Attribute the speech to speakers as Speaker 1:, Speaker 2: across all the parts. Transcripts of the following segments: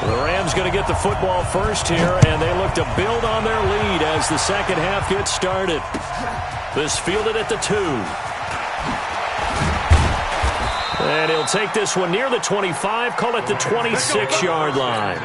Speaker 1: The Rams going to get the football first here, and they look to build on their lead as the second half gets started. This fielded at the 2. And he'll take this one near the 25, call it the 26-yard line.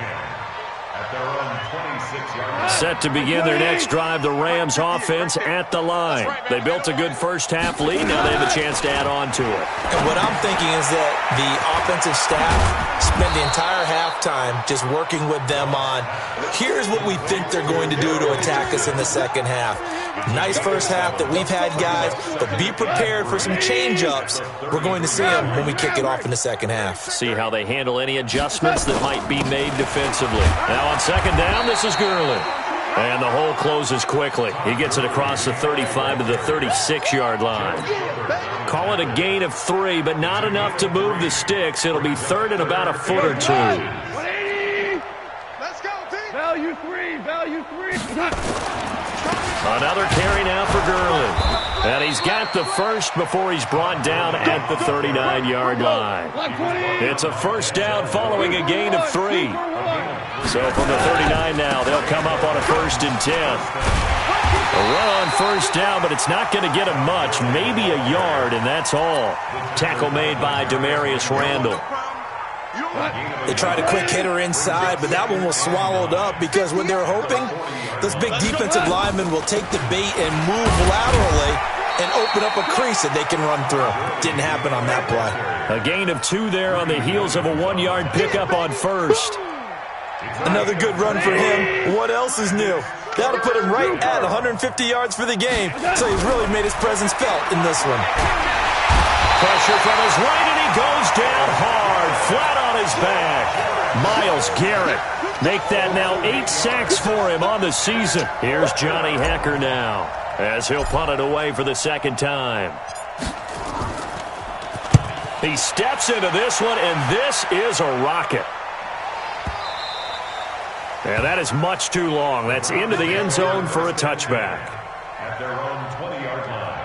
Speaker 1: Set to begin their next drive, the Rams offense at the line. They built a good first-half lead. Now they have a chance to add on to it.
Speaker 2: And what I'm thinking is that the offensive staff spent the entire halftime just working with them on, here's what we think they're going to do to attack us in the second half. Nice first half that we've had, guys, but be prepared for some change-ups. We're going to see them when we kick it off in the second half.
Speaker 1: See how they handle any adjustments that might be made defensively. Now on second down, this is Gurley. And the hole closes quickly. He gets it across the 35 to the 36-yard line. Call it a gain of 3, but not enough to move the sticks. It'll be third and about a foot or 2.
Speaker 3: Let's go, team. Value 3, value 3.
Speaker 1: Another carry now for Gurley. And he's got the first before he's brought down at the 39-yard line. It's a first down following a gain of 3. So from the 39 now, they'll come up on a 1st and 10. A run on first down, but it's not going to get him much. Maybe a yard, and that's all. Tackle made by Demarius Randall.
Speaker 2: They tried a quick hitter inside, but that one was swallowed up because when they're hoping, those big defensive linemen will take the bait and move laterally and open up a crease that they can run through. Didn't happen on that play.
Speaker 1: A gain of 2 there on the heels of a 1-yard pickup on first.
Speaker 2: Another good run for him. What else is new? That'll put him right at 150 yards for the game, so he's really made his presence felt in this one.
Speaker 1: Pressure from his right, and he goes down hard, flat on his back. Myles Garrett make that now 8 sacks for him on the season. Here's Johnny Hekker now as he'll punt it away for the second time. He steps into this one, and this is a rocket. And that is much too long. That's into the end zone for a touchback.
Speaker 4: At their own 20-yard line.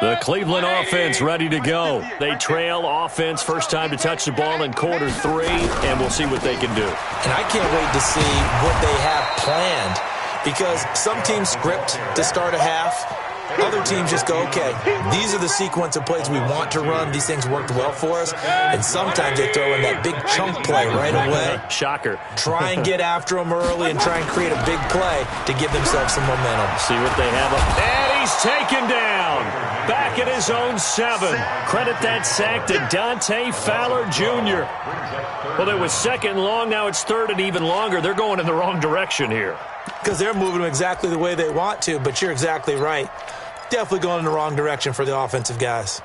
Speaker 1: The Cleveland offense ready to go. They trail offense first time to touch the ball in quarter 3, and we'll see what they can do.
Speaker 2: And I can't wait to see what they have planned because some teams script to start a half. Other teams just go, okay, these are the sequence of plays we want to run. These things worked well for us. And sometimes they throw in that big chunk play right away.
Speaker 1: Shocker.
Speaker 2: Try and get after them early and try and create a big play to give themselves some momentum.
Speaker 1: See what they have up. And he's taken down. Back at his own 7. Credit that sack to Dante Fowler Jr. Well, it was second long. Now it's third and even longer. They're going in the wrong direction here.
Speaker 2: Because they're moving them exactly the way they want to, but you're exactly right. Definitely going in the wrong direction for the offensive guys.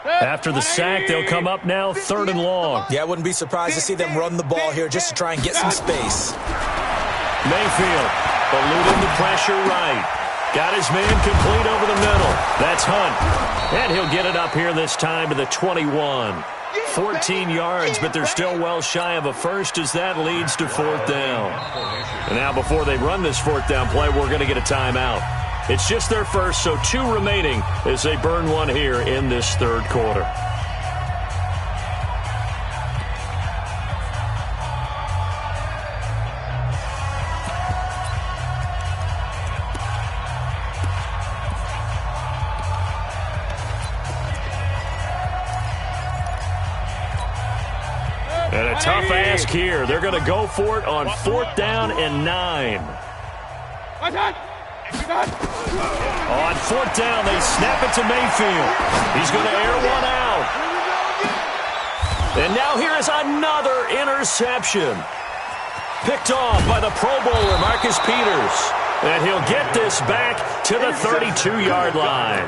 Speaker 1: After the sack, they'll come up now third and long.
Speaker 2: Yeah, I wouldn't be surprised to see them run the ball here just to try and get some space.
Speaker 1: Mayfield eluding the pressure right. Got his man complete over the middle. That's Hunt. And he'll get it up here this time to the 21. 14 yards, but they're still well shy of a first as that leads to 4th down. And now before they run this 4th down play, we're going to get a timeout. It's just their first, so 2 remaining as they burn one here in this third quarter. And a tough ask here. They're going to go for it on 4th down and 9. On 4th down, they snap it to Mayfield. He's going to air one out. And now here is another interception. Picked off by the Pro Bowler, Marcus Peters. And he'll get this back to the 32-yard line.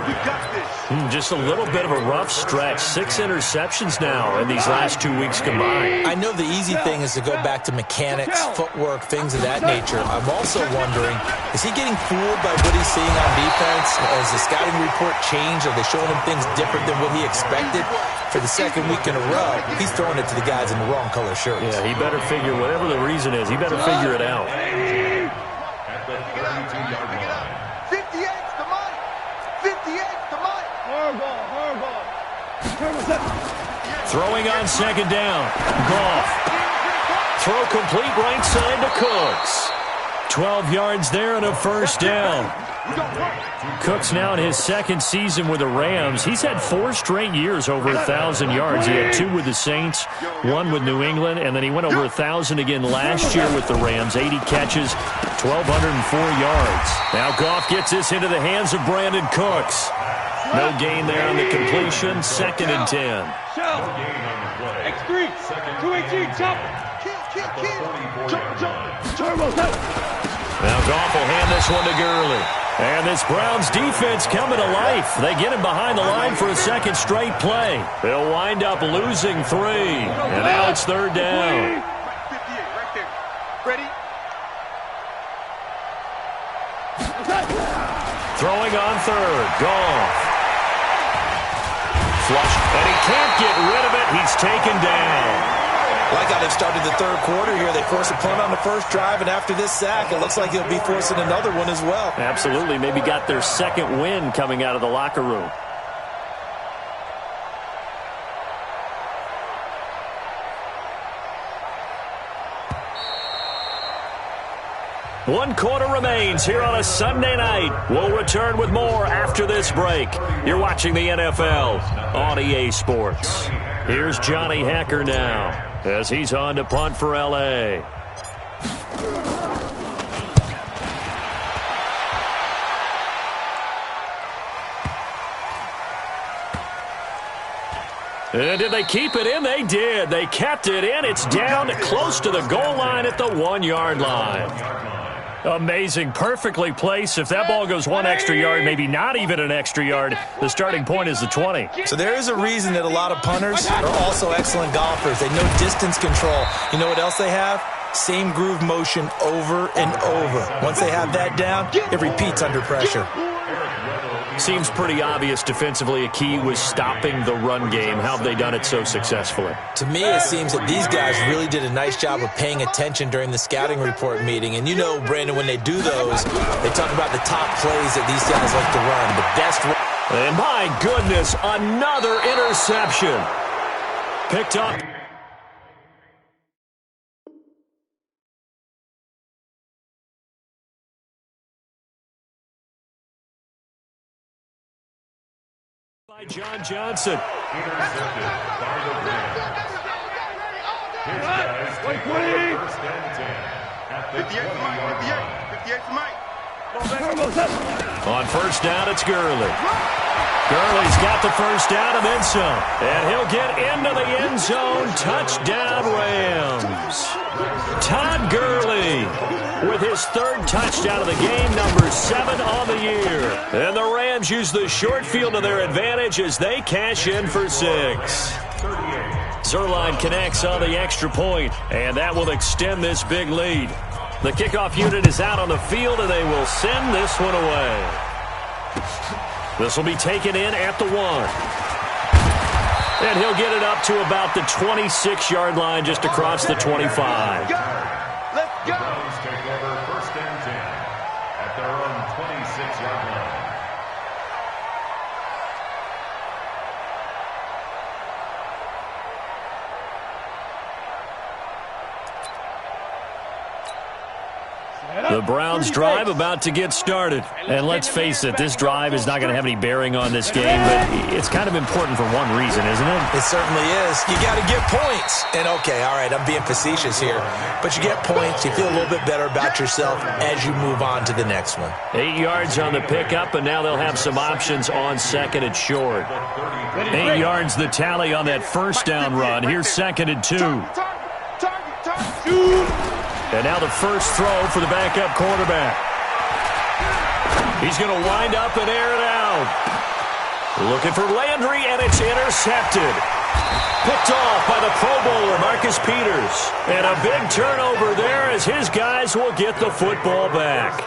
Speaker 1: Just a little bit of a rough stretch. 6 interceptions now in these last 2 weeks combined.
Speaker 2: I know the easy thing is to go back to mechanics, footwork, things of that nature. I'm also wondering, is he getting fooled by what he's seeing on defense? Has the scouting report changed? Are they showing him things different than what he expected? For the second week in a row, he's throwing it to the guys in the wrong color shirts.
Speaker 1: Yeah, he better figure, whatever the reason is, he better figure it out.
Speaker 4: At the 32-yard line.
Speaker 3: 58's the money. 58's the money.
Speaker 1: Throwing on second down. Goff. Throw complete right side to Cooks. 12 yards there and a first down. Cooks now in his second season with the Rams. He's had 4 straight years over 1,000 yards. He had 2 with the Saints, 1 with New England, and then he went over 1,000 again last year with the Rams. 80 catches, 1,204 yards. Now Goff gets this into the hands of Brandon Cooks. No gain there on the completion. 2nd and 10.
Speaker 3: X3, 218, jump.
Speaker 1: Now Goff will hand this one to Gurley. And this Browns defense coming to life. They get him behind the line for a second straight play. They'll wind up losing 3. And now it's 3rd down.
Speaker 3: 58, right there. Ready?
Speaker 1: Throwing on 3rd. Goff. Flush. And he can't get rid of it. He's taken down.
Speaker 2: Like how they've started the 3rd quarter here. They force a punt on the first drive, and after this sack, it looks like they'll be forcing another one as well.
Speaker 1: Absolutely. Maybe got their 2nd win coming out of the locker room. One quarter remains here on a Sunday night. We'll return with more after this break. You're watching the NFL on EA Sports. Here's Johnny Hacker now as he's on to punt for L.A. And did they keep it in? They did. They kept it in. It's down close to the goal line at the 1-yard line. Amazing. Perfectly placed. If that ball goes 1 extra yard, maybe not even an extra yard, the starting point is the 20.
Speaker 2: So there is a reason that a lot of punters are also excellent golfers. They know distance control. You know what else they have? Same groove motion over and over. Once they have that down, it repeats under pressure.
Speaker 1: Seems pretty obvious defensively a key was stopping the run game. How have they done it so successfully?
Speaker 2: To me, it seems that these guys really did a nice job of paying attention during the scouting report meeting. And you know, Brandon, when they do those, they talk about the top plays that these guys like to run. The best.
Speaker 1: And my goodness, another interception. Picked up. By John Johnson.
Speaker 4: Intercepted by the Rams. His guys take over 1st and 10 at the 20-yard line.
Speaker 3: 58 for Mike.
Speaker 1: On 1st down, it's Gurley. Gurley's got the 1st down and then some. And he'll get into the end zone. Touchdown, Rams. Todd Gurley with his 3rd touchdown of the game, number 7 on the year. And the Rams use the short field to their advantage as they cash in for 6. Zerline connects on the extra point, and that will extend this big lead. The kickoff unit is out on the field, and they will send this one away. This will be taken in at the 1. And he'll get it up to about the 26-yard line just across the 25.
Speaker 3: Let's go.
Speaker 4: Browns take over 1st and 10 at their own 26-yard line.
Speaker 1: The Browns drive about to get started. And let's face it, this drive is not going to have any bearing on this game, but it's kind of important for one reason, isn't it?
Speaker 2: It certainly is. You got to get points. And okay, all right, I'm being facetious here. But you get points, you feel a little bit better about yourself as you move on to the next one.
Speaker 1: 8 yards on the pickup, and now they'll have some options on 2nd and short. 8 yards the tally on that 1st down run. Here's 2nd and 2. And now the first throw for the backup quarterback. He's going to wind up and air it out. Looking for Landry, and it's intercepted. Picked off by the Pro Bowler, Marcus Peters. And a big turnover there as his guys will get the football back.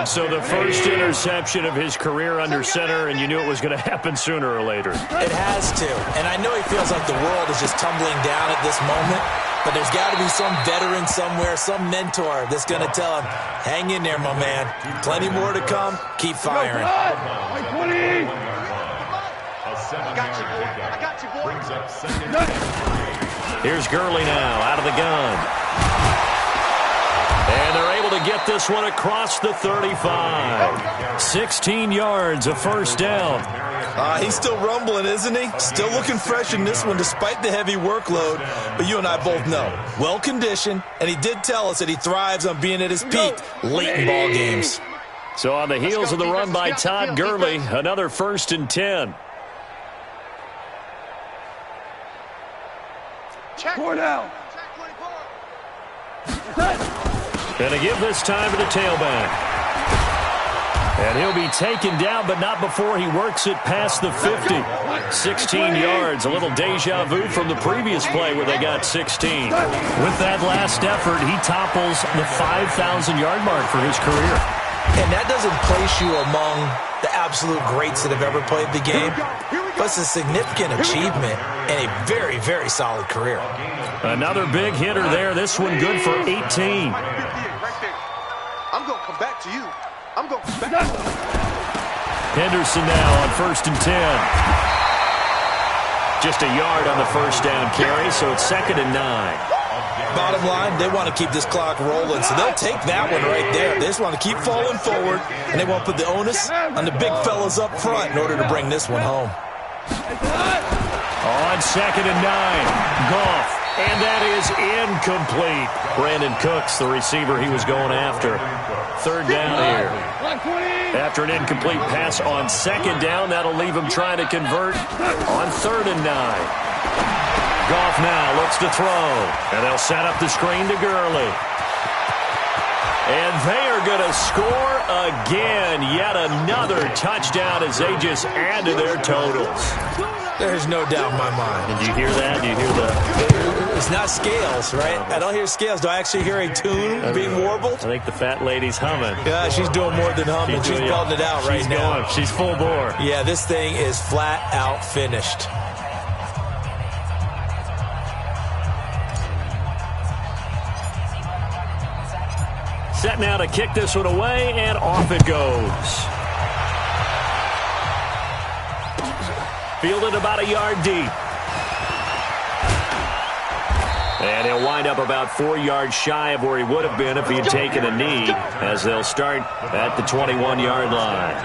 Speaker 1: So the first interception of his career under center, and you knew it was going to happen sooner or later.
Speaker 2: It has to. And I know he feels like the world is just tumbling down at this moment, but there's got to be some veteran somewhere, some mentor that's going to tell him, hang in there, my man. Plenty more to come. Keep firing.
Speaker 4: got you, boy. I got you, boy.
Speaker 1: Here's Gurley now, out of the gun. And they're able to get this one across the 35. 16 yards, a first down.
Speaker 2: He's still rumbling, isn't he? Still looking fresh in this one despite the heavy workload. But you and I both know, well-conditioned, and he did tell us that he thrives on being at his peak late in ball games.
Speaker 1: So on the heels of the run by Todd Gurley, another 1st and 10.
Speaker 4: Four down.
Speaker 1: Going to give this time to the tailback. And he'll be taken down, but not before he works it past the 50. 16 yards, a little deja vu from the previous play where they got 16. With that last effort, he topples the 5,000-yard mark for his career.
Speaker 2: And that doesn't place you among the absolute greats that have ever played the game, but it's a significant achievement and a very, very solid career.
Speaker 1: Another big hitter there. This one good for 18.
Speaker 4: I'm going to come back to you. I'm going to come back.
Speaker 1: Henderson now on 1st and 10. Just a yard on the first down carry, so it's 2nd and 9.
Speaker 2: Bottom line, they want to keep this clock rolling, so they'll take that one right there. They just want to keep falling forward, and they want to put the onus on the big fellas up front in order to bring this one home.
Speaker 1: On 2nd and 9, Goff. And that is incomplete. Brandon Cooks, the receiver he was going after. 3rd down here. After an incomplete pass on 2nd down, that'll leave him trying to convert on 3rd and 9. Goff now looks to throw. And they'll set up the screen to Gurley. And they are going to score again. Yet another touchdown as they just add to their totals.
Speaker 2: There's no doubt in my mind.
Speaker 1: Did you hear that? Do you hear the...
Speaker 2: It's not scales, right? I don't hear scales. Do I actually hear a tune being warbled?
Speaker 1: I think the fat lady's humming.
Speaker 2: Yeah, she's doing more than humming. She's belting it out right now.
Speaker 1: She's full bore.
Speaker 2: Yeah, this thing is flat out finished.
Speaker 1: Set now to kick this one away, and off it goes. Fielded about a yard deep. And he'll wind up about 4 yards shy of where he would have been if he had taken a knee, as they'll start at the 21-yard line.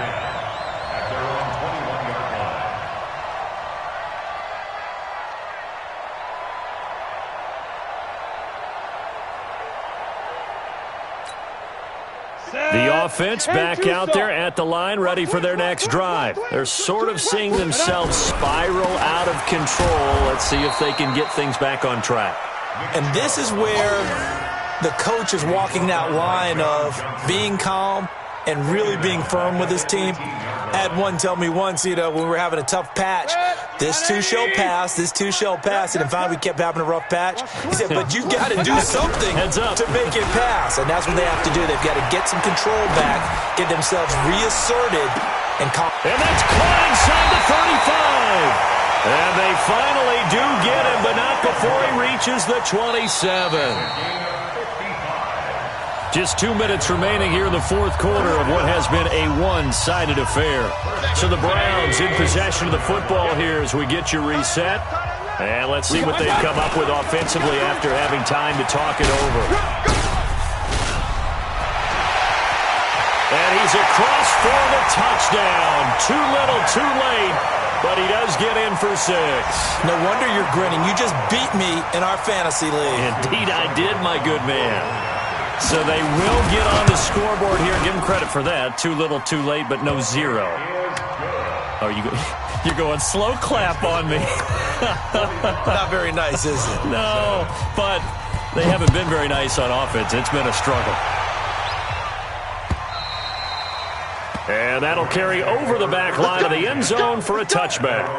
Speaker 1: The offense back out there at the line, ready for their next drive. They're sort of seeing themselves spiral out of control. Let's see if they can get things back on track.
Speaker 2: And this is where the coach is walking that line of being calm and really being firm with his team. I had one tell me once, when we were having a tough patch, this too shall pass, this too shall pass. And finally we kept having a rough patch. He said, but you've got to do something to make it pass. And that's what they have to do. They've got to get some control back, get themselves reasserted. And
Speaker 1: that's caught inside the 35. And they finally do get him, but not before he reaches the 27. Just 2 minutes remaining here in the fourth quarter of what has been a one-sided affair. So the Browns in possession of the football here as we get you reset. And let's see what they've come up with offensively after having time to talk it over. And he's across for the touchdown. Too little, too late, but he does get in for 6.
Speaker 2: No wonder you're grinning. You just beat me in our fantasy league.
Speaker 1: Indeed I did, my good man. So they will get on the scoreboard here. Give them credit for that. Too little, too late, but no 0. Oh, you're going slow clap on me.
Speaker 2: Not very nice, is it?
Speaker 1: No, but they haven't been very nice on offense. It's been a struggle. And that'll carry over the back line of the end zone for a touchback.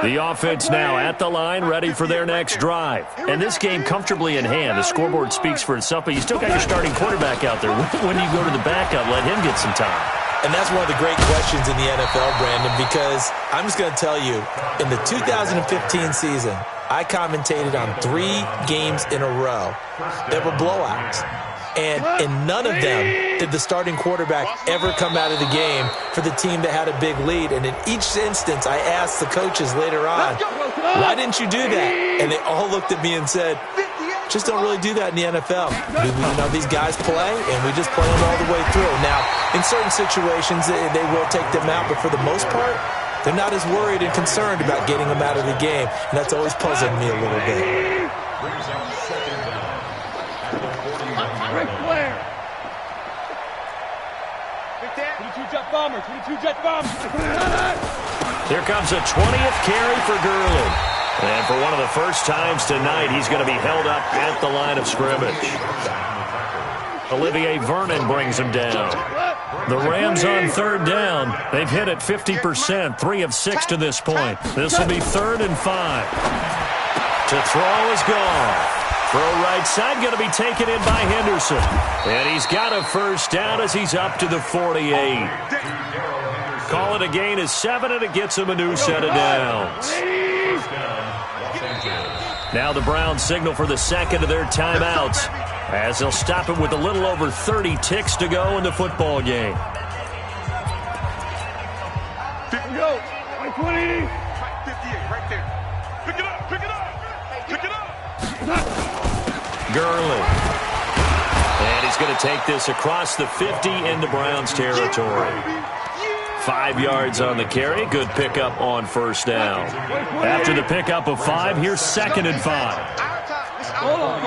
Speaker 1: The offense now at the line, ready for their next drive. And this game comfortably in hand. The scoreboard speaks for itself, but you still got your starting quarterback out there. When do you go to the backup? Let him get some time.
Speaker 2: And that's one of the great questions in the NFL, Brandon, because I'm just going to tell you, in the 2015 season, I commentated on 3 games in a row that were blowouts. And in none of them did the starting quarterback ever come out of the game for the team that had a big lead. And in each instance, I asked the coaches later on, why didn't you do that? And they all looked at me and said, just don't really do that in the NFL. These guys play, and we just play them all the way through. Now, in certain situations, they will take them out, but for the most part, they're not as worried and concerned about getting them out of the game, and that's always puzzled me a little bit.
Speaker 4: Ric Flair.
Speaker 3: 22 jet bomber, 22 jet bomber.
Speaker 1: Here comes a 20th carry for Gurley. And for one of the first times tonight, he's going to be held up at the line of scrimmage. Olivier Vernon brings him down. The Rams on third down. They've hit it 50%, 3 of 6 to this point. This will be 3rd and 5. To throw is gone. Throw right side going to be taken in by Henderson. And he's got a first down as he's up to the 48. Call it a gain of 7, and it gets him a new set of downs. Now the Browns signal for the second of their timeouts as they'll stop it with a little over 30 ticks to go in the football game.
Speaker 4: Go. 20.
Speaker 3: 58, right there. Pick it up, pick it up, pick it up.
Speaker 1: Gurley. And he's going to take this across the 50 into Browns territory. 5 yards on the carry. Good pickup on first down. After the pickup of 5, here's 2nd and 5.
Speaker 4: Hold on.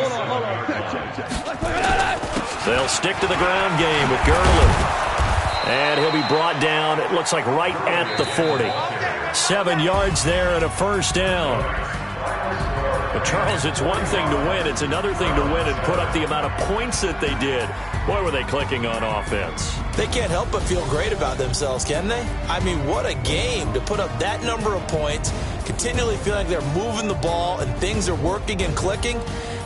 Speaker 1: They'll stick to the ground game with Gurley. And he'll be brought down, it looks like right at the 40. 7 yards there and a first down. But, Charles, it's one thing to win. It's another thing to win and put up the amount of points that they did. Boy, were they clicking on offense.
Speaker 2: They can't help but feel great about themselves, can they? I mean, what a game to put up that number of points, continually feeling like they're moving the ball and things are working and clicking.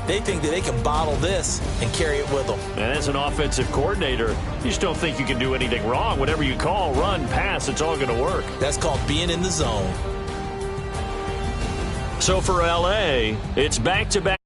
Speaker 2: They think that they can bottle this and carry it with them.
Speaker 1: And as an offensive coordinator, you just don't think you can do anything wrong. Whatever you call, run, pass, it's all going to work.
Speaker 2: That's called being in the zone.
Speaker 1: So for L.A., it's back-to-back.